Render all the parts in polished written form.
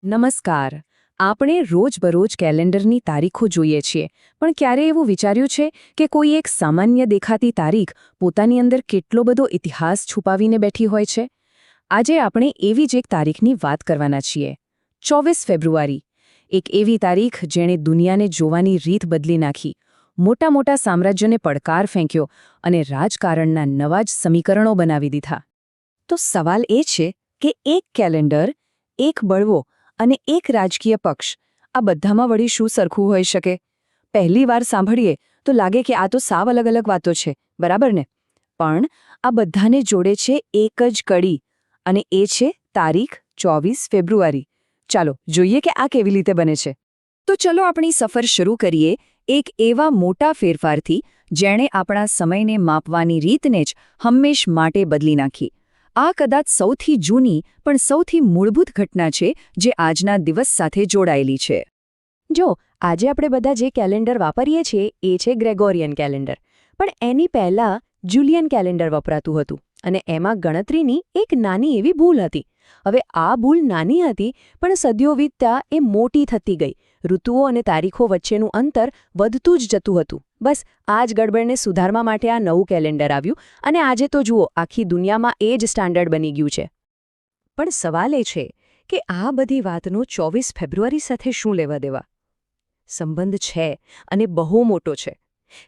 નમસ્કાર. આપણે રોજબરોજ કેલેન્ડરની તારીખો જોઈએ છીએ, પણ ક્યારે એવું વિચાર્યું છે કે કોઈ એક સામાન્ય દેખાતી તારીખ પોતાની અંદર કેટલો બધો ઇતિહાસ છુપાવીને બેઠી હોય છે? આજે આપણે એવી જ એક તારીખની વાત કરવાના છીએ. 24 ફેબ્રુઆરી. એક એવી તારીખ જેણે દુનિયાને જોવાની રીત બદલી નાખી, મોટા મોટા સામ્રાજ્યોને પડકાર ફેંક્યો અને રાજકારણના નવા જ સમીકરણો બનાવી દીધા. તો સવાલ એ છે કે એક કેલેન્ડર, એક બળવો અને એક રાજકીય પક્ષ, આ બધામાં વળી શું સરખું હોઈ શકે? પહેલી વાર સાંભળીએ તો લાગે કે આ તો સાવ અલગ અલગ વાતો છે, બરાબર ને? પણ આ બધાને જોડે છે એક જ કડી, અને એ છે તારીખ 24 ફેબ્રુઆરી. ચાલો જોઈએ કે આ કેવી રીતે બને છે. તો ચલો આપણી સફર શરૂ કરીએ એક એવા મોટા ફેરફારથી જેણે આપણા સમયને માપવાની રીતને જ હંમેશ માટે બદલી નાખી. આ કદાચ સૌથી જૂની પણ સૌથી મૂળભૂત ઘટના છે જે આજના દિવસ સાથે જોડાયેલી છે. જો આજે આપણે બધા જે કેલેન્ડર વાપરીએ છીએ એ છે ગ્રેગોરિયન કેલેન્ડર, પણ એની પહેલાં જુલિયન કેલેન્ડર વપરાતું હતું અને એમાં ગણતરીની એક નાની એવી ભૂલ હતી. હવે આ ભૂલ નાની હતી પણ સદીઓ વીતતા એ મોટી થતી ગઈ. ઋતુઓ અને તારીખો વચ્ચેનું અંતર વધતું જ જતું હતું. બસ આ જ ગડબડને સુધારવા માટે આ નવું કેલેન્ડર આવ્યું અને આજે તો જુઓ, આખી દુનિયામાં એ જ સ્ટાન્ડર્ડ બની ગયું છે. પણ સવાલ એ છે કે આ બધી વાતનો 24 ફેબ્રુઆરી સાથે શું લેવા દેવા? સંબંધ છે, અને બહુ મોટો છે.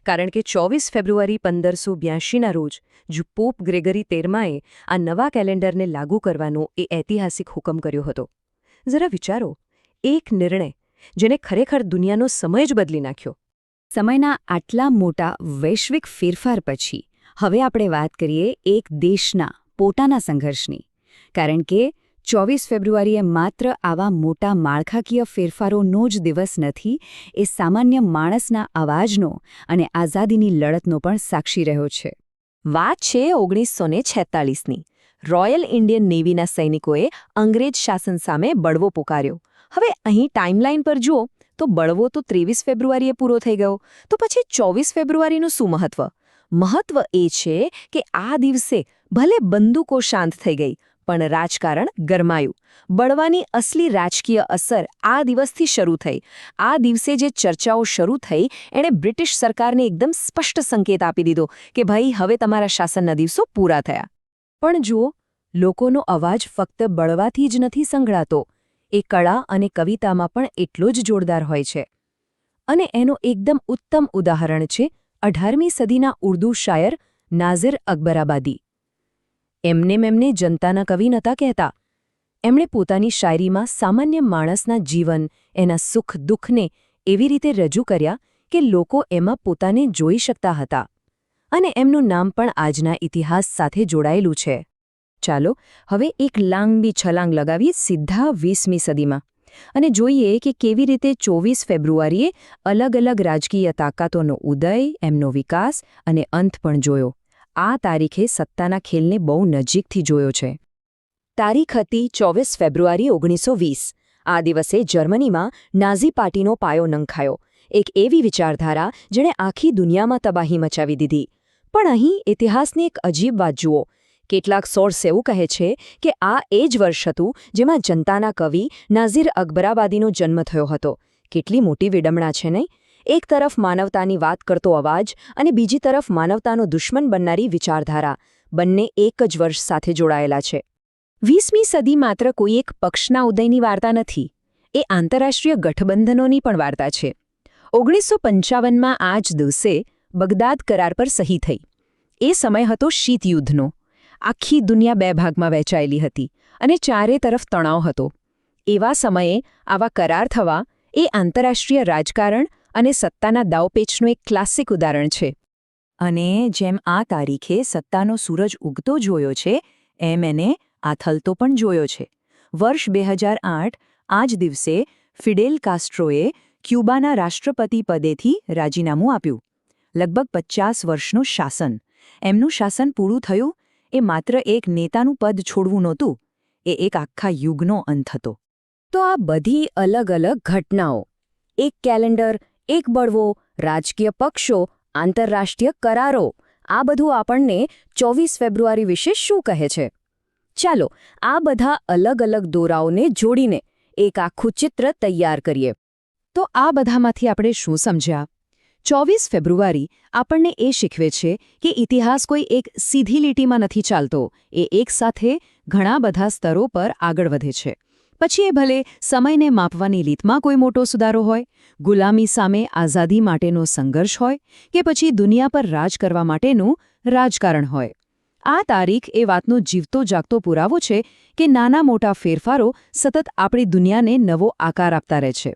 કારણ કે 24 ફેબ્રુઆરી 1582ના રોજ પોપ ગ્રેગરી 13માએ આ નવા કેલેન્ડરને લાગુ કરવાનો એ ઐતિહાસિક હુકમ કર્યો હતો. જરા વિચારો, એક નિર્ણય જેને ખરેખર દુનિયાનો સમય જ બદલી નાખ્યો. સમયના આટલા મોટા વૈશ્વિક ફેરફાર પછી હવે આપણે વાત કરીએ એક દેશના પોતાના સંઘર્ષની. કારણ કે 24 ફેબ્રુઆરીએ માત્ર આવા મોટા માળખાકીય ફેરફારોનો જ દિવસ નથી, એ સામાન્ય માણસના અવાજનો અને આઝાદીની લડતનો પણ સાક્ષી રહ્યો છે. વાત છે 1946ની. રોયલ ઇન્ડિયન નેવીના સૈનિકોએ અંગ્રેજ શાસન સામે બળવો પુકાર્યો. હવે અહીં ટાઈમલાઈન પર જુઓ તો બળવો તો 23 ફેબ્રુઆરીએ પૂરો થઈ ગયો, તો પછી 24 ફેબ્રુઆરીનું શું મહત્વ? મહત્વ એ છે કે આ દિવસે ભલે બંદૂકો શાંત થઈ ગઈ, પણ રાજકારણ ગરમાયું. બળવાની અસલી રાજકીય અસર આ દિવસથી શરૂ થઈ. આ દિવસે જે ચર્ચાઓ શરૂ થઈ એણે બ્રિટિશ સરકારને એકદમ સ્પષ્ટ સંકેત આપી દીધો કે ભાઈ, હવે તમારા શાસનના દિવસો પૂરા થયા. પણ જુઓ, લોકોનો અવાજ ફક્ત બળવાથી જ નથી સંભળાતો. એ કળા અને કવિતામાં પણ એટલો જ જોરદાર હોય છે. અને એનો એકદમ ઉત્તમ ઉદાહરણ છે 18મી સદીના ઉર્દૂ શાયર નાઝિર અકબરાબાદી. એમને જનતાના કવિ નહોતા કહેતા. એમણે પોતાની શાયરીમાં સામાન્ય માણસના જીવન, એના સુખ દુઃખને એવી રીતે રજૂ કર્યા કે લોકો એમાં પોતાને જોઈ શકતા હતા. અને એમનું નામ પણ આજના ઇતિહાસ સાથે જોડાયેલું છે. ચાલો હવે એક લાંબી છલાંગ લગાવીએ સીધા 20મી સદીમાં અને જોઈએ કે કેવી રીતે 24 ફેબ્રુઆરીએ અલગ અલગ રાજકીય તાકાતોનો ઉદય, એમનો વિકાસ અને અંત પણ જોયો. આ તારીખે સત્તાના ખેલને બહુ નજીકથી જોયો છે. તારીખ હતી 24 ફેબ્રુઆરી 1920. આ દિવસે જર્મનીમાં નાઝી પાર્ટીનો પાયો નંખાયો. એક એવી વિચારધારા જેણે આખી દુનિયામાં તબાહી મચાવી દીધી. પણ અહીં ઇતિહાસની એક અજીબ વાત જુઓ. કેટલાક સોર્સ એવું કહે છે કે આ એ જ વર્ષ હતું જેમાં જનતાના કવિ નાઝિર અકબરાબાદીનો જન્મ થયો હતો. કેટલી મોટી વિડંબણા છે નહીં? એક તરફ માનવતાની વાત કરતો અવાજ અને બીજી તરફ માનવતાનો દુશ્મન બનનારી વિચારધારા, બંને એક જ વર્ષ સાથે જોડાયેલા છે. 20મી સદી માત્ર કોઈ એક પક્ષના ઉદયની વાર્તા નથી, એ આંતરરાષ્ટ્રીય ગઠબંધનોની પણ વાર્તા છે. 1955માં આ જ દિવસે બગદાદ કરાર પર સહી થઈ. એ સમય હતો શીત યુદ્ધનો. આખી દુનિયા બે ભાગમાં વહેંચાયેલી હતી અને ચારે તરફ તણાવ હતો. એવા સમયે આવા કરાર થવા એ આંતરરાષ્ટ્રીય રાજકારણ અને સત્તાના દાવપેચનું એક ક્લાસિક ઉદાહરણ છે. અને જેમ આ તારીખે સત્તાનો સૂરજ ઉગતો જોયો છે, એમ એને આથલતો પણ જોયો છે. વર્ષ 2008 આ જ દિવસે ફિડેલ કાસ્ટ્રોએ ક્યુબાના રાષ્ટ્રપતિ પદેથી રાજીનામું આપ્યું. લગભગ 50 વર્ષનું શાસન. એમનું શાસન પૂરું થયું એ માત્ર એક નેતાનું પદ છોડવું નહોતું, એ એક આખા યુગનો અંત હતો. તો આ બધી અલગ અલગ ઘટનાઓ, એક કેલેન્ડર, એક બળવો, રાજકીય પક્ષો, આંતરરાષ્ટ્રીય કરારો, આ બધું આપણને 24 ફેબ્રુઆરી વિશે શું કહે છે? ચાલો આ બધા અલગ અલગ દોરાઓને જોડીને એક આખું ચિત્ર તૈયાર કરીએ. તો આ બધામાંથી આપણે શું સમજ્યા? 24 ફેબ્રુઆરી આપણને એ શીખવે છે કે ઇતિહાસ કોઈ એક સીધી લીટીમાં નથી ચાલતો, એ એકસાથે ઘણા બધા સ્તરો પર આગળ વધે છે. પછી એ ભલે સમયને માપવાની રીતમાં કોઈ મોટો સુધારો હોય, ગુલામી સામે આઝાદી માટેનો સંઘર્ષ હોય, કે પછી દુનિયા પર રાજ કરવા માટેનું રાજકારણ હોય. આ તારીખ એ વાતનો જીવતો જાગતો પુરાવો છે કે નાના મોટા ફેરફારો સતત આપણી દુનિયાને નવો આકાર આપતા રહે છે.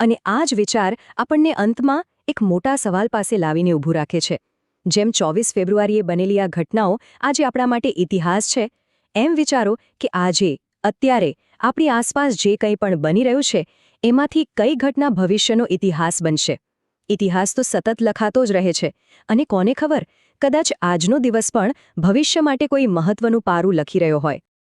અને આ જ વિચાર આપણને અંતમાં એક મોટા સવાલ પાસે લાવીને ઊભું રાખે છે. જેમ 24 ફેબ્રુઆરીએ બનેલી આ ઘટનાઓ આજે આપણા માટે ઇતિહાસ છે, એમ વિચારો કે આજે, અત્યારે, આપણી આસપાસ જે કંઈ પણ બની રહ્યું છે, એમાંથી કઈ ઘટના ભવિષ્યનો ઇતિહાસ બનશે. ઇતિહાસ તો સતત લખાતો જ રહે છે, અને કોને ખબર, કદાચ આજનો દિવસ પણ ભવિષ્ય માટે કોઈ મહત્વનું પારું લખી રહ્યો હોય.